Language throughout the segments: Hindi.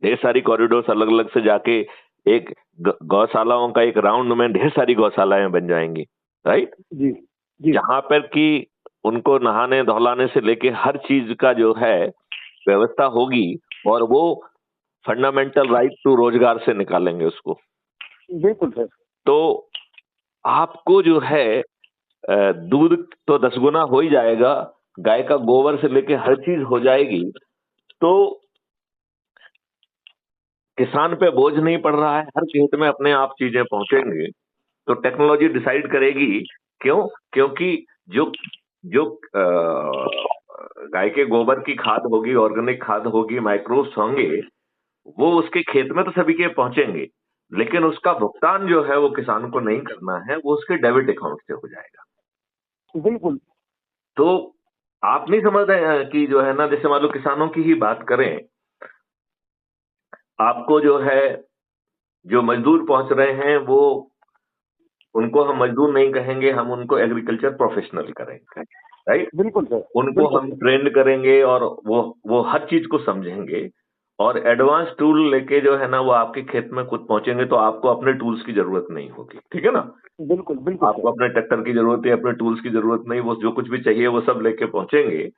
ढेर सारी कॉरिडोर्स अलग अलग से जाके एक गौशालाओं का एक राउंड में ढेर सारी गौशालाएं बन जाएंगी, राइट। जी जी जहां पर कि उनको नहाने धुलाने से लेके हर चीज का जो है व्यवस्था होगी, और वो फंडामेंटल राइट टू रोजगार से निकालेंगे उसको। बिल्कुल सर। तो आपको जो है दूध तो 10 गुना हो ही जाएगा, गाय का गोबर से लेके हर चीज हो जाएगी। तो किसान पे बोझ नहीं पड़ रहा है, हर खेत में अपने आप चीजें पहुंचेंगे। तो टेक्नोलॉजी डिसाइड करेगी। क्यों? क्योंकि जो जो गाय के गोबर की खाद होगी, ऑर्गेनिक खाद होगी, माइक्रोब्स होंगे, वो उसके खेत में तो सभी के पहुंचेंगे, लेकिन उसका भुगतान जो है वो किसान को नहीं करना है, वो उसके डेबिट अकाउंट से हो जाएगा। बिल्कुल। तो आप नहीं समझ रहे हैं कि जो है ना, जैसे मान लो किसानों की ही बात करें, आपको जो है जो मजदूर पहुंच रहे हैं वो, उनको हम मजदूर नहीं कहेंगे, हम उनको एग्रीकल्चर प्रोफेशनल करेंगे, राइट। बिल्कुल सर। उनको बिल्कुल हम सर। ट्रेंड करेंगे और वो हर चीज को समझेंगे, और एडवांस टूल लेके जो है ना वो आपके खेत में खुद पहुंचेंगे। तो आपको अपने टूल्स की जरूरत नहीं होगी, ठीक है ना। बिल्कुल बिल्कुल सर। आपको अपने ट्रैक्टर की जरूरत है, अपने टूल्स की जरूरत नहीं, वो जो कुछ भी चाहिए वो सब लेके पहुंचेंगे।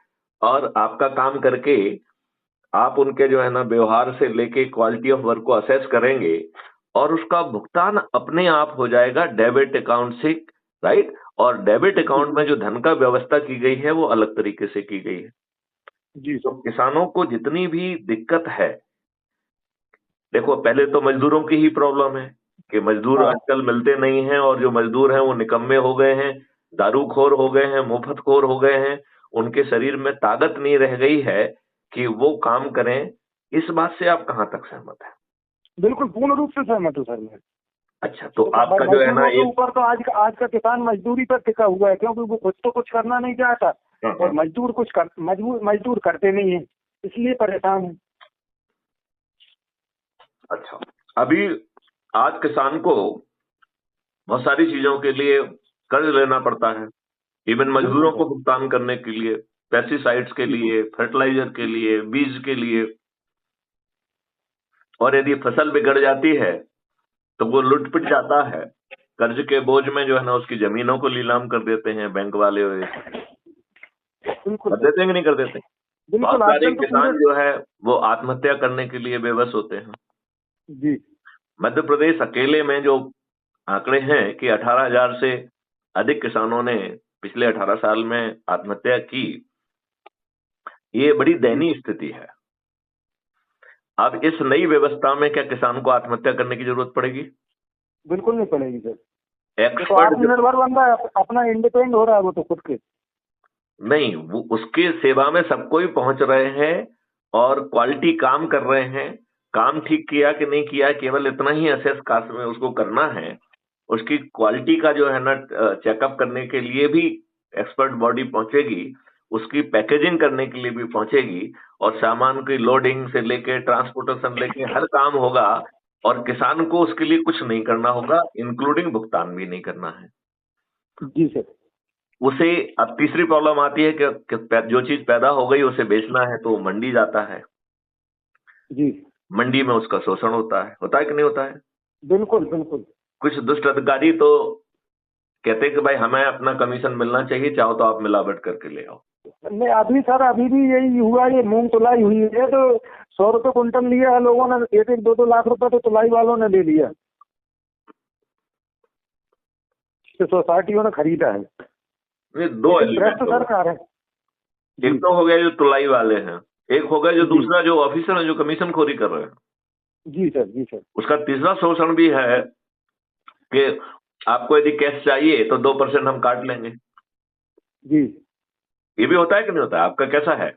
और आपका काम करके आप उनके जो है ना व्यवहार से लेके क्वालिटी ऑफ वर्क को असेस करेंगे, और उसका भुगतान अपने आप हो जाएगा डेबिट अकाउंट से, राइट। और डेबिट जी अकाउंट में जो धन का व्यवस्था की गई है वो अलग तरीके से की गई है। जी तो सर। किसानों को जितनी भी दिक्कत है, देखो पहले तो मजदूरों की ही प्रॉब्लम है कि मजदूर हाँ। आजकल मिलते नहीं हैं, और जो मजदूर हैं वो निकम्मे हो गए हैं, दारूखोर हो गए हैं, मुफ्तखोर हो गए हैं। उनके शरीर में ताकत नहीं रह गई है कि वो काम करें। इस बात से आप कहां तक सहमत हैं? बिल्कुल पूर्ण रूप से सहमत हूँ सर मैं। अच्छा, तो देखो आपका जो है ना मजदूरों के एक, ऊपर तो आज का किसान मजदूरी पर टिका हुआ है, क्योंकि वो खुद तो कुछ करना नहीं चाहता हाँ और हाँ, मजदूर करते नहीं है, इसलिए परेशान है। अच्छा, अभी आज किसान को बहुत सारी चीजों के लिए कर्ज लेना पड़ता है, इवन बिल्कुल मजदूरों सर। को भुगतान करने के लिए, पेस्टिसाइड्स के जी लिए, फर्टिलाइजर के लिए, बीज के लिए। और यदि फसल बिगड़ जाती है तो वो लुट पिट जाता है, कर्ज के बोझ में जो है ना उसकी जमीनों को नीलाम कर देते हैं बैंक वाले। बिल्कुल कर सर। देते हैं कि नहीं कर देते? बहुत बिल्कुल सारे आजकल तो पूरे। किसान जो है वो आत्महत्या करने के लिए बेबस होते हैं। जी मध्य प्रदेश अकेले में जो आंकड़े हैं कि 18,000 से अधिक किसानों ने पिछले 18 साल में आत्महत्या की। ये बड़ी जी। दयनीय स्थिति है। अब इस नई व्यवस्था में क्या किसान को आत्महत्या करने की जरूरत पड़ेगी? बिल्कुल नहीं पड़ेगी सर। ये तो एक्सपर्ट आत्मनिर्भर बंदा है, अपना इंडिपेंडेंट हो रहा है वो तो खुद के। नहीं, वो उसके सेवा में सबको ही पहुंच रहे हैं, और क्वालिटी काम कर रहे हैं। काम ठीक किया कि नहीं किया, केवल इतना ही असेस कास्ट में उसको करना है। उसकी क्वालिटी का जो है ना चेकअप करने के लिए भी एक्सपर्ट बॉडी पहुंचेगी, उसकी पैकेजिंग करने के लिए भी पहुंचेगी, और सामान की लोडिंग से लेके ट्रांसपोर्टेशन लेके हर काम होगा। और किसान को उसके लिए कुछ नहीं करना होगा, इंक्लूडिंग भुगतान भी नहीं करना है जी सर। उसे। अब तीसरी प्रॉब्लम आती है कि जो चीज पैदा हो गई उसे बेचना है तो मंडी जाता है। जी मंडी में उसका शोषण होता है कि नहीं होता है? बिल्कुल बिल्कुल। कुछ दुष्ट अधिकारी तो कहते हैं कि भाई हमें अपना कमीशन मिलना चाहिए, चाहो तो आप मिलावट करके ले आओ। नहीं अभी सर अभी भी यही हुआ, ये मूंग तुलाई हुई है तो 100 रुपये कुंटल लिया है लोगों ने, 1-1, 2-2 लाख रुपए तो तुलाई वालों ने ले लिया, तो सोसाइटियों ने खरीदा है। ये दो लेकिन भ्रष्ट एलिमेंट हो सरकार है। गए, जी एक तो हो गया जो तुलाई वाले हैं, एक हो गया जो जी दूसरा जो ऑफिसर है जो कमीशन खोरी कर रहे हैं। जी सर। जी सर। उसका तीसरा शोषण भी है कि आपको यदि कैश चाहिए तो 2% हम काट लेंगे। जी। ये भी होता है कि नहीं होता है? आपका कैसा है?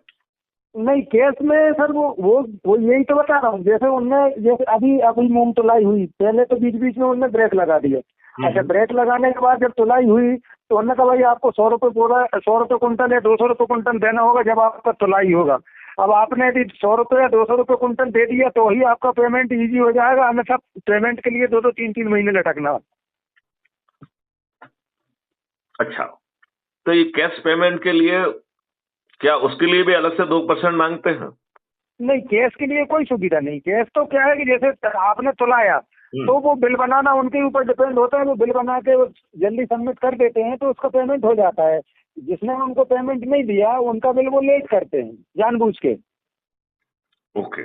नहीं केस में सर वो यही तो बता रहा हूँ, जैसे उनने जैसे अभी अभी मूंग तुलाई हुई, पहले तो बीच बीच में उनने ब्रेक लगा दिया। अच्छा हम्म। ब्रेक लगाने के बाद जब तुलाई हुई तो उन्होंने कहा भाई आपको 100 रुपये पूरा 100 रुपये कुंटल या 200 रुपये कुंटल देना होगा जब आपका तुलाई होगा। अब आपने यदि 100 रुपये या 200 रुपये कुंटल दे दिया तो ही आपका पेमेंट इजी हो जाएगा, अन्यथा पेमेंट के लिए 2-2, 3-3 महीने लटकना। अच्छा, तो ये कैश पेमेंट के लिए क्या उसके लिए भी अलग से 2% मांगते हैं? नहीं, कैश के लिए कोई सुविधा नहीं। कैश तो क्या है कि जैसे आपने तुलाया तो वो बिल बनाना उनके ऊपर डिपेंड होता है, वो बिल बना के वो जल्दी सबमिट कर देते हैं तो उसका पेमेंट हो जाता है। जिसने उनको पेमेंट नहीं दिया उनका बिल वो लेट करते हैं जानबूझ के। ओके,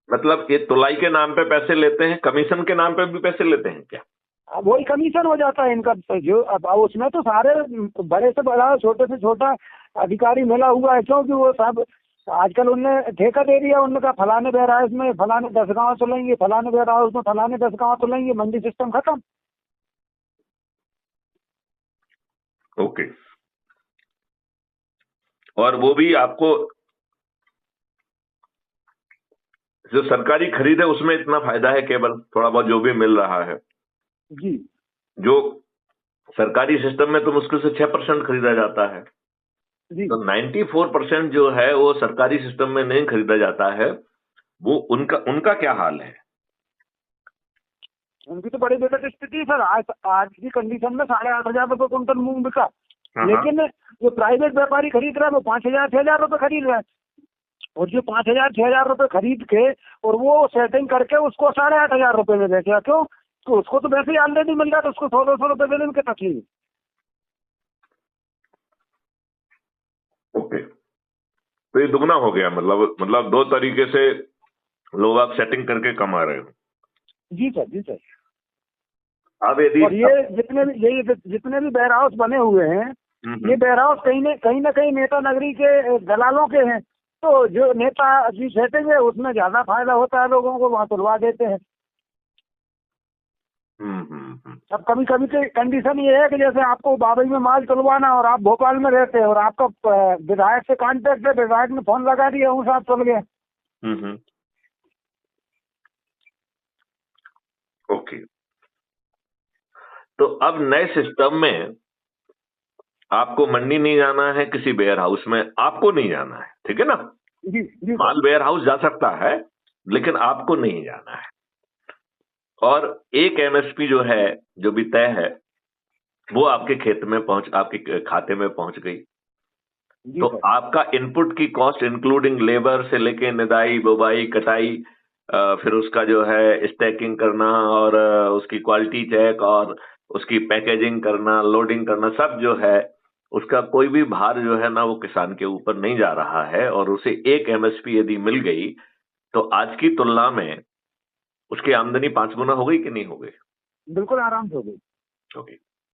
मतलब ये तुलाई के नाम पे पैसे लेते हैं, कमीशन के नाम पे भी पैसे लेते हैं क्या? अब वही कमीशन हो जाता है इनका। तो जो अब उसमें तो सारे बड़े से बड़ा छोटे से छोटा अधिकारी मिला हुआ है, क्योंकि वो सब आजकल उनने ठेका दे दिया। उनने कहा फलाने वेयर हाउस में फलाने 10 गाँव तुलेंगे, फलाने वेयर हाउस में फलाने 10 गाँव तुलेंगे, मंडी सिस्टम खत्म। ओके, और वो भी आपको जो सरकारी खरीद है उसमें इतना फायदा है, केवल थोड़ा बहुत जो भी मिल रहा है जी जो सरकारी सिस्टम में तो मुश्किल से 6% खरीदा जाता है, जी। तो 94% जो है वो सरकारी सिस्टम में नहीं खरीदा जाता है। वो उनका उनका क्या हाल है? उनकी तो बड़ी बेहतर स्थिति है सर। आज आज की कंडीशन में 8,500 रुपये कुंटल मूंग बिका, हाँ, लेकिन जो प्राइवेट व्यापारी खरीद रहा है वो 5,000 6,000 रुपये खरीद रहा है। और जो 5,000 6,000 रुपये खरीद के और वो सेटिंग करके उसको 8,500 रुपये में बेचा, क्यों? तो उसको तो वैसे ही ऑलरेडी मिल रहा था, उसको 100-200 रुपये देने में क्या तकलीफ। ओके, तो ये दुगना हो गया, मतलब दो तरीके से लोग आप सेटिंग करके कमा रहे हो। जी सर, जी सर। अब यदि और ये जितने भी वेयर हाउस बने हुए हैं, ये वेयर हाउस कहीं ना कहीं नेता नगरी के दलालों के हैं। तो जो नेता की सेटिंग है उसमें ज्यादा फायदा होता है लोगों को, वहाँ तुलवा देते हैं। अब कभी कभी की कंडीशन ये है कि जैसे आपको बाबई में माल तुलवाना और आप भोपाल में रहते हैं और आपका विधायक से कांटेक्ट है, विधायक ने फोन लगा दिया, हूँ साहब तुल गए। ओके, तो अब नए सिस्टम में आपको मंडी नहीं जाना है, किसी वेयर हाउस में आपको नहीं जाना है, ठीक है ना? जी जी सर। माल वेयर हाउस जा सकता है लेकिन आपको नहीं जाना है, और एक एमएसपी जो है, जो भी तय है, वो आपके आपके खाते में पहुंच गई। जी तो सर। आपका इनपुट की कॉस्ट इंक्लूडिंग लेबर से लेके निदाई बुवाई कटाई, फिर उसका जो है स्टैकिंग करना और उसकी क्वालिटी चेक और उसकी पैकेजिंग करना, लोडिंग करना, सब जो है उसका कोई भी भार जो है ना वो किसान के ऊपर नहीं जा रहा है। और उसे एक एमएसपी यदि मिल गई तो आज की तुलना में उसकी आमदनी 5 गुना हो गई कि नहीं हो गई? बिल्कुल आराम से हो गई। ओके।